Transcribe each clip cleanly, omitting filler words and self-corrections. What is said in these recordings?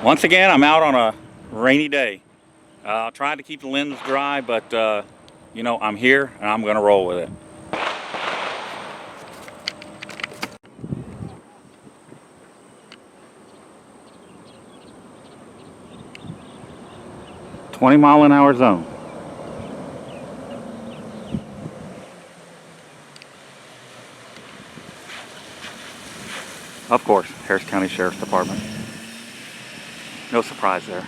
Once again, I'm out on a rainy day. Trying to keep the lens dry, but you know, I'm here and I'm going to roll with it. "20-mile-an-hour zone." Of course, Harris County Sheriff's Department. No surprise there.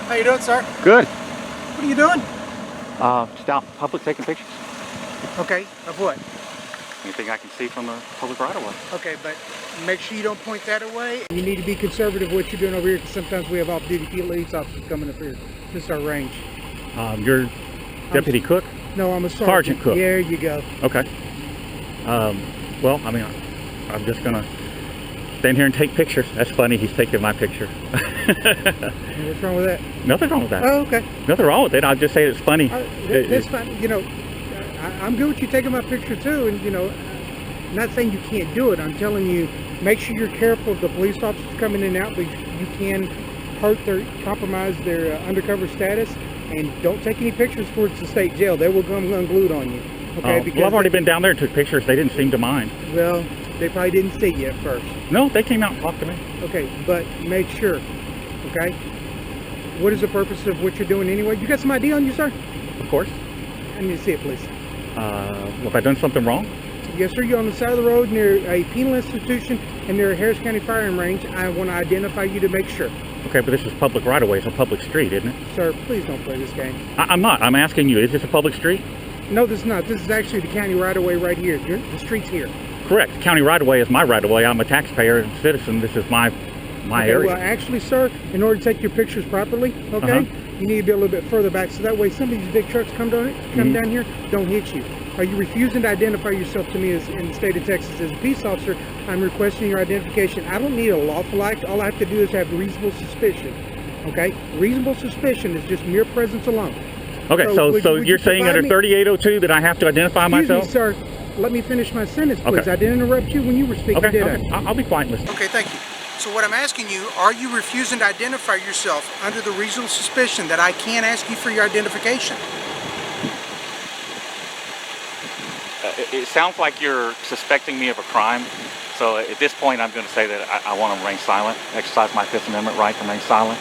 How you doing, sir? Good. What are you doing? Just out in public taking pictures. Okay, of what? Anything I can see from the public right of way. Okay, but make sure you don't point that away. You need to be conservative what you're doing over here, because sometimes we have off-duty police officers coming up here. This is our range. You're Deputy Cook? No, I'm a sergeant. Cook. There you go. Okay. Well, I mean, I'm just gonna stand here and take pictures. That's funny, he's taking my picture. What's wrong with that? Nothing wrong with that. Oh, okay. Nothing wrong with it. I'll just say it's funny. That's fine. You know, I'm good with you taking my picture too, and you know, I'm not saying you can't do it. I'm telling you, make sure you're careful of the police officers coming in and out, because you can compromise their undercover status. And don't take any pictures towards the state jail. They will come unglued on you. Okay? Because well, I've already been down there and took pictures. They didn't seem to mind. Well, they probably didn't see you at first. No, they came out and talked to me. Okay, but make sure. Okay? What is the purpose of what you're doing anyway? You got some ID on you, sir? Of course. I need to see it, please. Have I done something wrong? Yes, sir. You're on the side of the road near a penal institution and near a Harris County firing range. I want to identify you to make sure. Okay, but this is public right-of-way. It's a public street, isn't it? Sir, please don't play this game. I'm not. I'm asking you, is this a public street? No, this is not. This is actually the county right-of-way right here. The street's here. Correct. County right-of-way is my right-of-way. I'm a taxpayer and citizen. This is my area. Well, actually, sir, in order to take your pictures properly, okay, you need to be a little bit further back, so that way some of these big trucks come down here, don't hit you. Are you refusing to identify yourself to me as in the state of Texas as a peace officer? I'm requesting your identification. I don't need a lawful act. All I have to do is have reasonable suspicion. Okay? Reasonable suspicion is just mere presence alone. Okay, so you're saying under 3802 that I have to identify myself? Excuse me, sir. Let me finish my sentence, please. Okay. I didn't interrupt you when you were speaking, did I? I'll be quiet and listen. Okay, thank you. So what I'm asking you, are you refusing to identify yourself under the reasonable suspicion that I can ask you for your identification? It sounds like you're suspecting me of a crime. So at this point, I'm going to say that I want to remain silent, exercise my Fifth Amendment right to remain silent,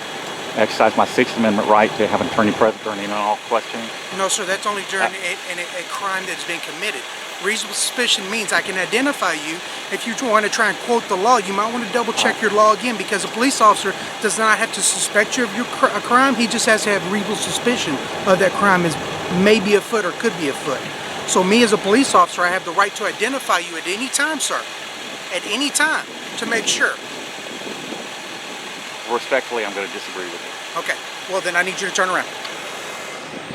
exercise my Sixth Amendment right to have an attorney present during any and all questioning. No, sir, that's only during a crime that's been committed. Reasonable suspicion means I can identify you. If you want to try and quote the law, you might want to double check your law again, because a police officer does not have to suspect you of a crime. He just has to have reasonable suspicion of that crime is maybe afoot or could be afoot. So me as a police officer, I have the right to identify you at any time, sir. At any time, to make sure. Respectfully, I'm going to disagree with you. Okay, well then I need you to turn around.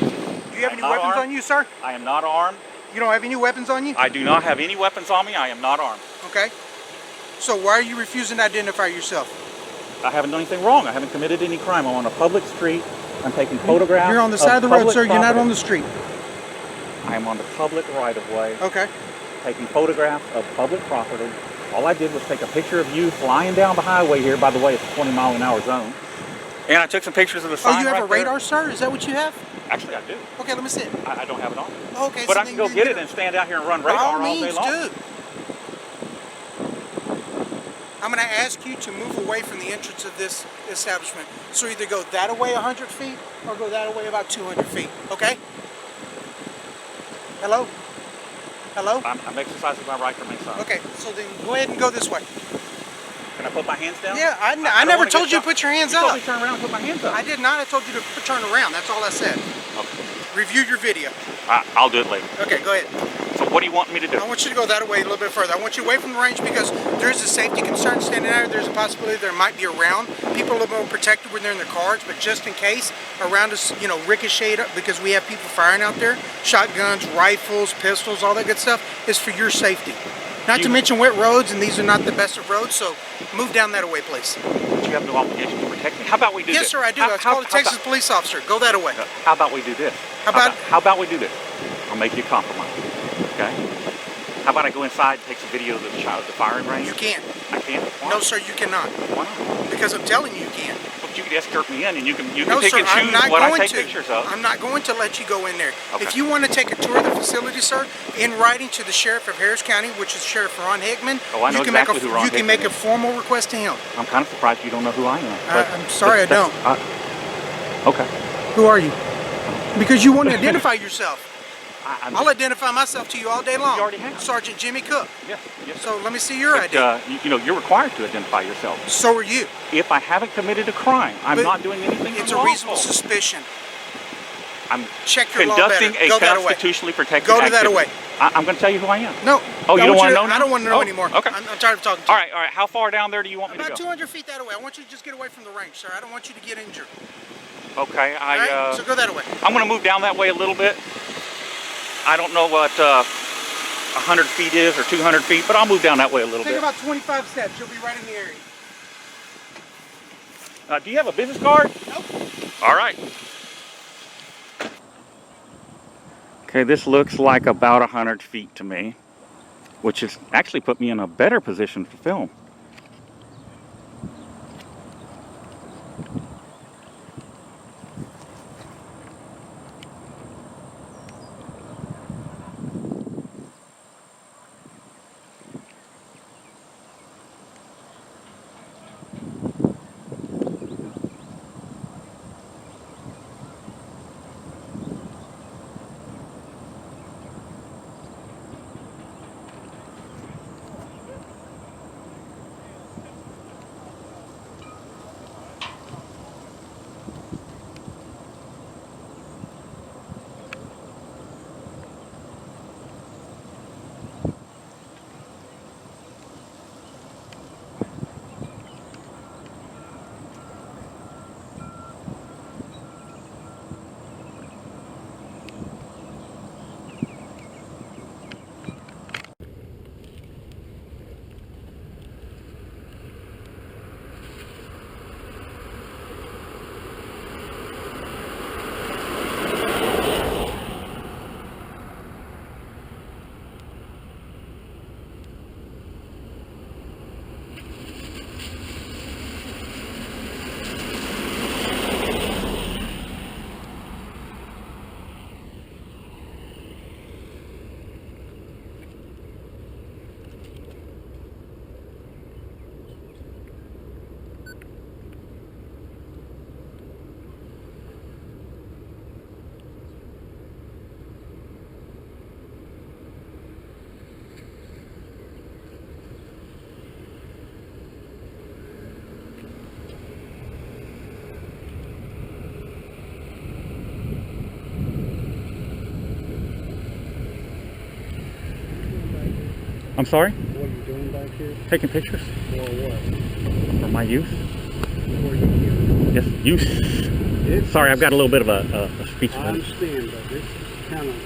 Do you have any weapons on you, sir? I am not armed. You don't have any weapons on you? I do not have any weapons on me. I am not armed. Okay. So why are you refusing to identify yourself? I haven't done anything wrong. I haven't committed any crime. I'm on a public street. I'm taking photographs. You're on the side of the road, sir. You're not on the street. I am on the public right-of-way. Okay. Taking photographs of public property. All I did was take a picture of you flying down the highway here. By the way, it's a 20-mile-an-hour zone. And I took some pictures of the sign. Oh, you have right a radar, there. sir? Is that what you have? Actually, I do. Okay, let me see it. I don't have it on. Okay, but so I can go get it and stand out here and run radar all day long. By all means, do. I'm going to ask you to move away from the entrance of this establishment. So either go that away 100 feet or go that away about 200 feet. Okay? Hello? Hello? I'm exercising my right to remain silent. Okay, so then go ahead and go this way. Can I put my hands down? Yeah, I never told you to put your hands up. You told me to turn around and put my hands up. I did not. I told you to turn around. That's all I said. Okay. Review your video. I'll do it later. Okay, go ahead. So what do you want me to do? I want you to go that way a little bit further. I want you away from the range, because there's a safety concern standing out here. There's a possibility there might be a round. People are a little more protected when they're in their cars, but just in case, around us, you know, ricocheted, because we have people firing out there. Shotguns, rifles, pistols, all that good stuff is for your safety. Not to mention wet roads, and these are not the best of roads, so move down that way, please. But you have no obligation to protect me. How about we do this? Yes, sir, I do. I was called a Texas police officer. Go that away. How about we do this? How about we do this? I'll make you a compromise. Okay? How about I go inside and take some video of the firing range? You can't. I can't? Why? No, sir, you cannot. Why not? Because I'm telling you, you can't. But you can escort me in and you can No, pick sir, and choose what I take pictures of. I'm not going to let you go in there. Okay. If you want to take a tour of the facility, sir, in writing to the sheriff of Harris County, which is Sheriff Ron Hickman, Oh, I know exactly who Ron you can Hickman make a is. formal request to him. I'm kind of surprised you don't know who I am. But I'm sorry, I don't. Okay. Who are you? Because you want to identify yourself. I'll identify myself to you all day long. You already have. Sergeant Jimmy Cook. Yes, yes. So let me see your ID. You know, you're required to identify yourself. So are you. If I haven't committed a crime, I'm But not doing anything It's a unlawful. reasonable suspicion. I'm Check your law better. conducting a Go that away. constitutionally protected Go to that activity. away. I'm going to tell you who I am. No. Oh, you don't want to know now? I don't want to know Oh, anymore. okay. I'm tired of talking to you. All right. How far down there do you want me to About go? 200 feet that way. I want you to just get away from the range, sir. I don't want you to get injured. Okay. All right? So go that way. I'm going to move down that way a little bit. I don't know what 100 feet is or 200 feet, but I'll move down that way a little Take bit. about 25 steps. You'll be right in the area. Do you have a business card? Nope. All right. Okay, this looks like about 100 feet to me, which has actually put me in a better position for film. I'm sorry? What are you doing back here? Taking pictures. For what? For my use. For you? Yes, use. Sorry, I've got a little bit of a speech. I understand, but this is kind of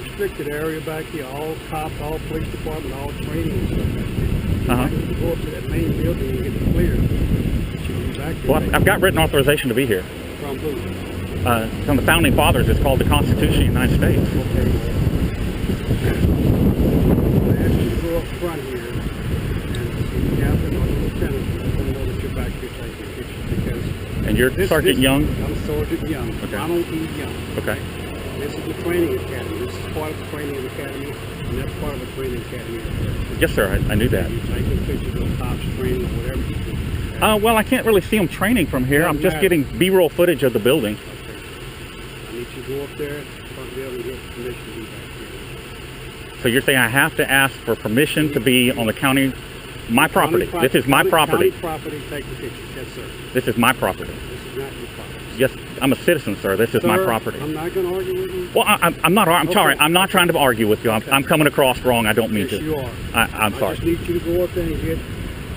restricted area back here. All cops, all police department, all training and stuff back here. Uh-huh. You go up to that main building and get it cleared. Should be back here. Well, I've got written authorization to be here. From who? From the founding fathers. It's called the Constitution of the United States. Okay. I asked you to go up front here and see the captain or the lieutenant and let them know that you're back here taking pictures because... And you're Sergeant Young? I'm Sergeant Young. Okay. Ronald E. Young. Okay. This is the training academy. This is part of the training academy, and that's part of the training academy. Yes, sir. I knew that. You're taking pictures of cops training or whatever you do. Well, I can't really see them training from here. I'm just getting B-roll footage of the building. Okay. I need you to go up there, front building, and get permission to be back here. So you're saying I have to ask for permission to be on the county, my property. This is my property. County property, take the pictures. Yes, sir. This is my property. This is not your property. Yes, I'm a citizen, sir. This is my property. I'm not going to argue with you. Well, I'm not. I'm sorry. I'm not trying to argue with you. I'm coming across wrong. I don't mean Yes, to. you are. I'm sorry. I just need you to go up there and get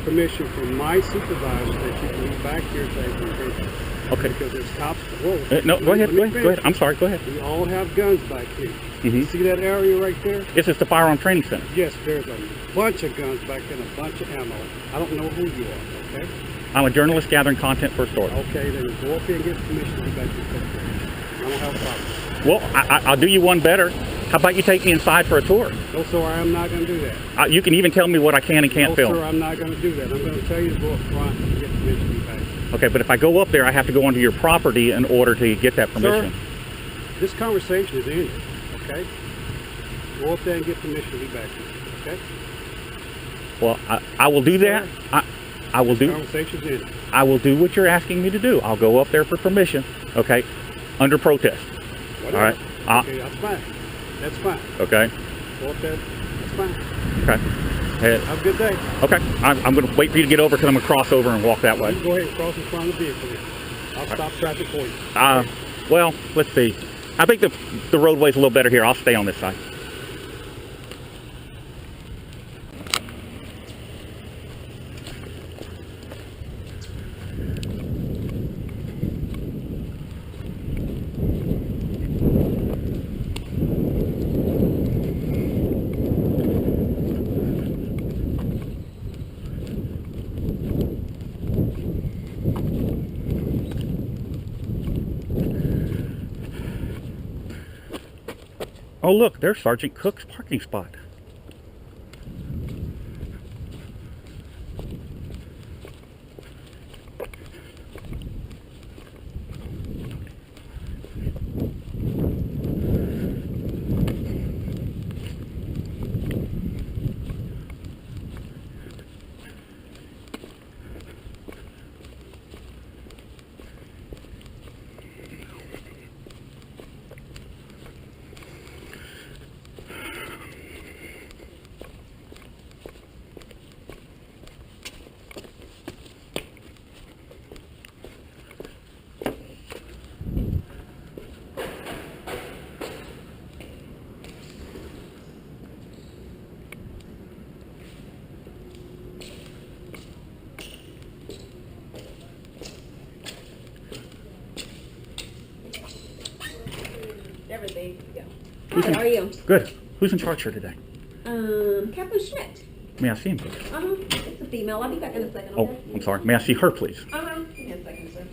permission from my supervisor that you can be back here taking pictures. Okay. Because there's cops. Whoa. No, go ahead. Go ahead. I'm sorry. Go ahead. We all have guns back here. Mm-hmm. See that area right there? This is the firearm training center. Yes, there's a bunch of guns back there and a bunch of ammo. I don't know who you are, okay? I'm a journalist gathering content for a story. Okay, then go up here and get permission to be back to the corporation. I don't have a problem. Well, I'll do you one better. How about you take me inside for a tour? No, sir, I'm not going to do that. You can even tell me what I can and can't film. No, sir, I'm not going to do that. I'm going to tell you to go up front and get permission to be back. Okay, but if I go up there, I have to go onto your property in order to get that permission. Sir, this conversation is ended, okay? Go up there and get permission to be back here, okay? Well, I will do that. I will do. Conversation's ended. I will do what you're asking me to do. I'll go up there for permission, okay? Under protest. Whatever. All right. Okay, that's fine. That's fine. Okay. Go up there. That's fine. Okay. Have a good day. Okay. I'm going to wait for you to get over because I'm going to cross over and walk that way. You can go ahead and cross in front of the vehicle here. I'll stop traffic for you. Well, let's see. I think the roadway's a little better here. I'll stay on this side. Oh, look, there's Sergeant Cook's parking spot. Everything. Go. Hi, how are you? Good. Who's in charge here today? Captain Schmidt. May I see him, please? It's a female. I'll be back in a second, Oh, okay? I'm sorry. May I see her, please? Give me a second, sir.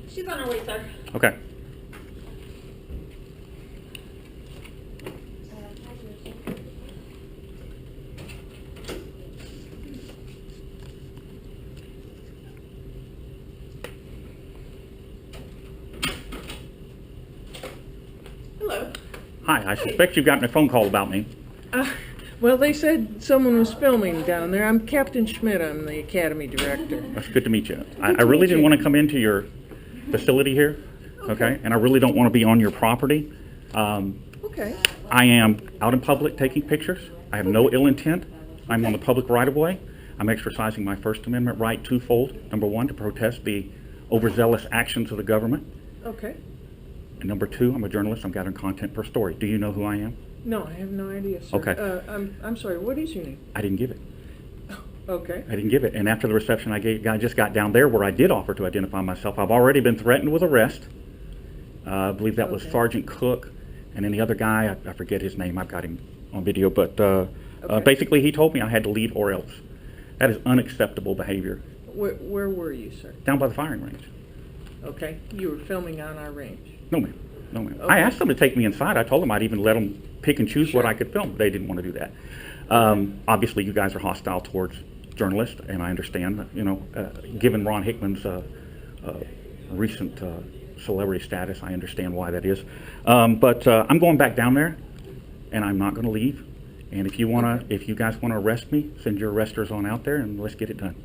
She's on her way, sir. Okay. Hello. Hi, I suspect you've gotten a phone call about me. Well, they said someone was filming down there. I'm Captain Schmidt. I'm the Academy Director. That's good to meet you. I really didn't want to come into your facility here, okay? And I really don't want to be on your property. Okay. I am out in public taking pictures. I have no ill intent. I'm on the public right-of-way. I'm exercising my First Amendment right twofold. Number one, to protest the overzealous actions of the government. Okay. And number two, I'm a journalist. I'm gathering content per story. Do you know who I am? No, I have no idea, sir. Okay. I'm sorry. What is your name? I didn't give it. Okay. I didn't give it. And after the reception I just got down there where I did offer to identify myself. I've already been threatened with arrest. I believe that was Okay. Sergeant Cook And then the other guy, I forget his name, I've got him on video, but Okay. basically he told me I had to leave or else. That is unacceptable behavior. Where were you, sir? Down by the firing range. Okay, you were filming on our range. No, ma'am. No, ma'am. Okay. I asked them to take me inside. I told them I'd even let them pick and choose what Sure. I could film. They didn't want to do that. Obviously, you guys are hostile towards journalists, and I understand, given Ron Hickman's recent celebrity status, I understand why that is. But I'm going back down there, and I'm not going to leave. And if you guys want to arrest me, send your arresters on out there, and let's get it done.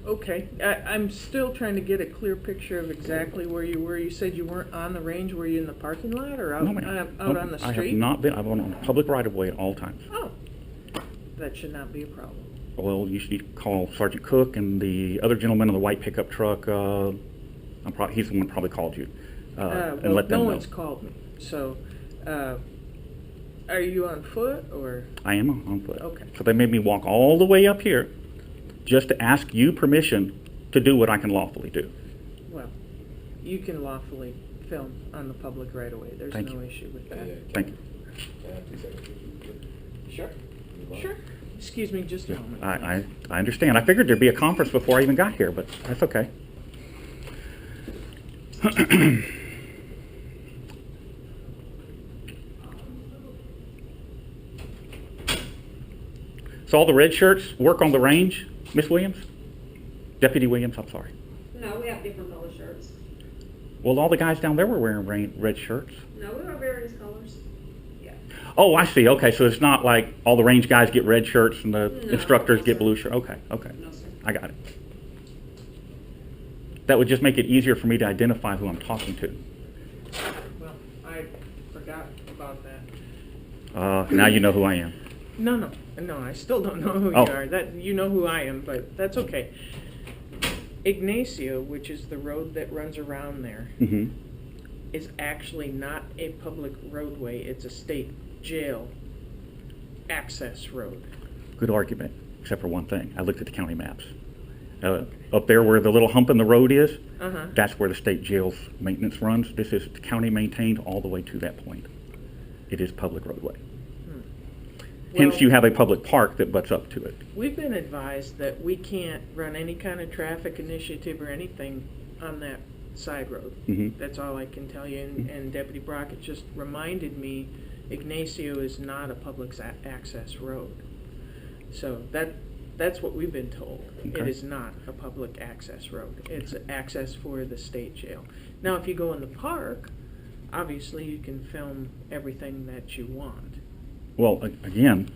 Okay, I'm still trying to get a clear picture of exactly where you were. You said you weren't on the range. Were you in the parking lot or out, No, ma'am. out No, on the I have street? not been. I've been on public right-of-way at all times. Oh, that should not be a problem. Well, you should call Sergeant Cook and the other gentleman in the white pickup truck. He's the one who probably called you, and Well, let them no know. one's called me. So, are you on foot or? I am on foot. Okay. So they made me walk all the way up here just to ask you permission to do what I can lawfully do. Well, you can lawfully film on the public right away. There's Thank no you. issue with that. Thank you. Sure. Sure. Excuse me just a moment. I understand. I figured there'd be a conference before I even got here, but that's okay. So all the red shirts work on the range, Miss Williams? Deputy Williams, I'm sorry. No, we have different color shirts. Well, all the guys down there were wearing red shirts. No, we have various colors. Yeah. Oh, I see. Okay, so it's not like all the range guys get red shirts and the No, instructors no, get sir. blue shirts. Okay, okay. No, sir. I got it. That would just make it easier for me to identify who I'm talking to. Well, I forgot about that. Now you know who I am. No, I still don't know who Oh. you are. That you know who I am, but that's okay. Ignacio, which is the road that runs around there, Mm-hmm. is actually not a public roadway. It's a state jail access road. Good argument, except for one thing. I looked at the county maps. Up there where the little hump in the road is, Uh-huh. that's where the state jail's maintenance runs. This is county maintained all the way to that point. It is public roadway. Hence, Well, you have a public park that butts up to it. We've been advised that we can't run any kind of traffic initiative or anything on that side road. Mhm. That's all I can tell you. And Deputy Brockett just reminded me Ignacio is not a public access road. So that's what we've been told. It Okay. is not a public access road. It's access for the state jail. Now, if you go in the park, obviously you can film everything that you want. Well, again,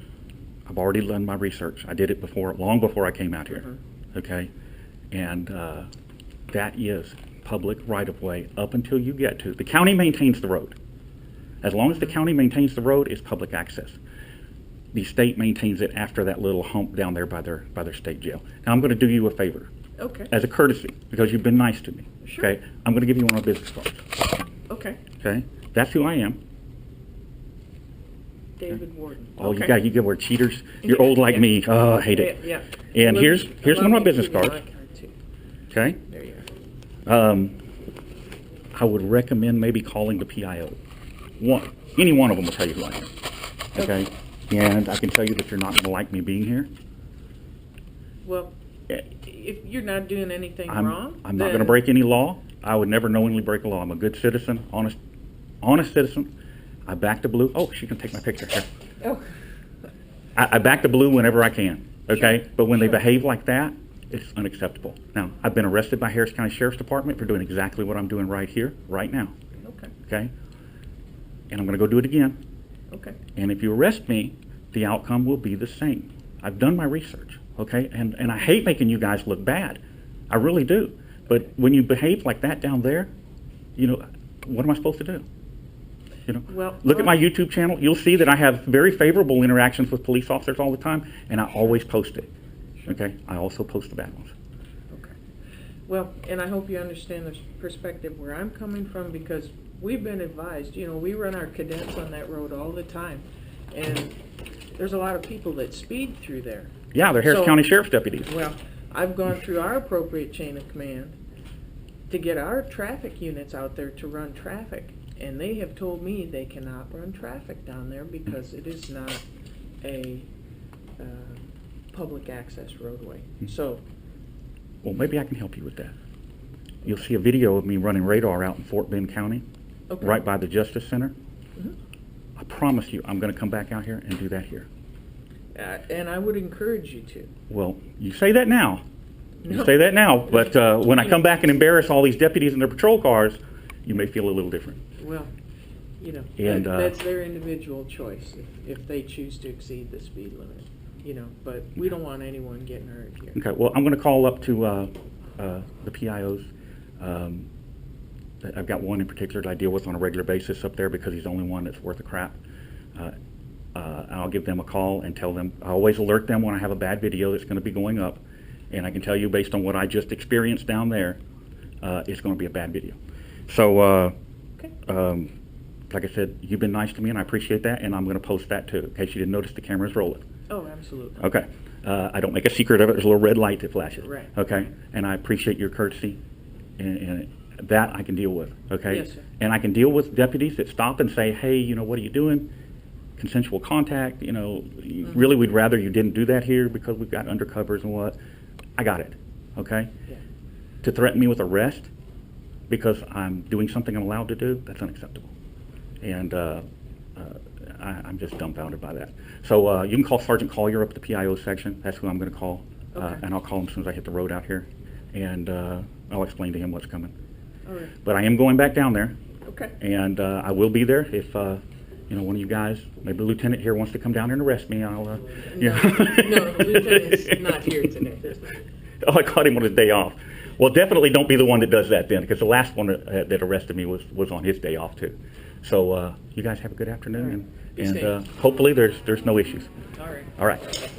I've already done my research. I did it long before I came out here. Mhm. Okay? And that is public right-of-way up until you get to. The county maintains the road. As long as the county maintains the road, it's public access. The state maintains it after that little hump down there by their state jail. Now, I'm going to do you a favor Okay. as a courtesy because you've been nice to me. Sure. Okay? I'm going to give you one of my business cards. Okay. Okay? That's who I am. David Warden. Oh, Okay. you get where cheaters. You're old like Yeah. me. Oh, I hate it. Yeah. And Let here's me- one of allow my me to business give you my cards. card, too. Okay? There you are. I would recommend maybe calling the PIO. Any one of them will tell you who I am. Okay? And I can tell you that you're not going to like me being here. Well, if you're not doing anything wrong, I'm not going to break any law. I would never knowingly break a law. I'm a good citizen, honest citizen. I back the blue. Oh, she can take my picture here. Oh, I back the blue whenever I can. Okay? Sure. But when Sure. they behave like that, it's unacceptable. Now, I've been arrested by Harris County Sheriff's Department for doing exactly what I'm doing right here, right now. okay, Okay? And I'm going to go do it again. okay. And if you arrest me, the outcome will be the same. I've done my research, okay? And I hate making you guys look bad. I really do. But when you behave like that down there, what am I supposed to do? Well, Look at my YouTube channel. You'll see that I have very favorable interactions with police officers all the time, and I always post it, okay? I also post the bad ones. Okay. Well, and I hope you understand the perspective where I'm coming from, because we've been advised, we run our cadets on that road all the time, and there's a lot of people that speed through there. Yeah, they're Harris So- County Sheriff's deputies. Well, I've gone through our appropriate chain of command to get our traffic units out there to run traffic, And they have told me they cannot run traffic down there because it is not a public access roadway. So, Well, maybe I can help you with that. You'll see a video of me running radar out in Fort Bend County, okay. right by the Justice Center. Mhm. I promise you, I'm going to come back out here and do that here. And I would encourage you to. Well, you say that now. You No. say that now, but when I come back and embarrass all these deputies in their patrol cars, you may feel a little different. Well, you know, And, that's their individual choice if they choose to exceed the speed limit, you know, but we don't want anyone getting hurt here. Okay, well, I'm going to call up to the PIOs. I've got one in particular that I deal with on a regular basis up there because he's the only one that's worth a crap. I'll give them a call and tell them, I always alert them when I have a bad video that's going to be going up. And I can tell you, based on what I just experienced down there, it's going to be a bad video. So, Okay. like I said, you've been nice to me, and I appreciate that, and I'm going to post that too, in case you didn't notice the camera's rolling. Oh, absolutely. Okay. I don't make a secret of it. There's a little red light that flashes. Right. Okay. And I appreciate your courtesy, and that I can deal with. Okay. Yes, sir. And I can deal with deputies that stop and say, hey, you know, what are you doing? Consensual contact. You know, really, we'd rather you didn't do that here because we've got undercovers and what. I got it. Okay. Yeah. To threaten me with arrest because I'm doing something I'm allowed to do, that's unacceptable. And I'm just dumbfounded by that. So you can call Sergeant Collier up at the PIO section. That's who I'm going to call. Okay. And I'll call him as soon as I hit the road out here. And I'll explain to him what's coming. All right. But I am going back down there. Okay. And I will be there if, you know, one of you guys, maybe the lieutenant here wants to come down here and arrest me. I'll, No, the lieutenant's not here today. Oh, I caught him on his day off. Well, definitely don't be the one that does that then, because the last one that arrested me was on his day off too. So you guys have a good afternoon, Be and safe. hopefully there's no issues. All right. All right.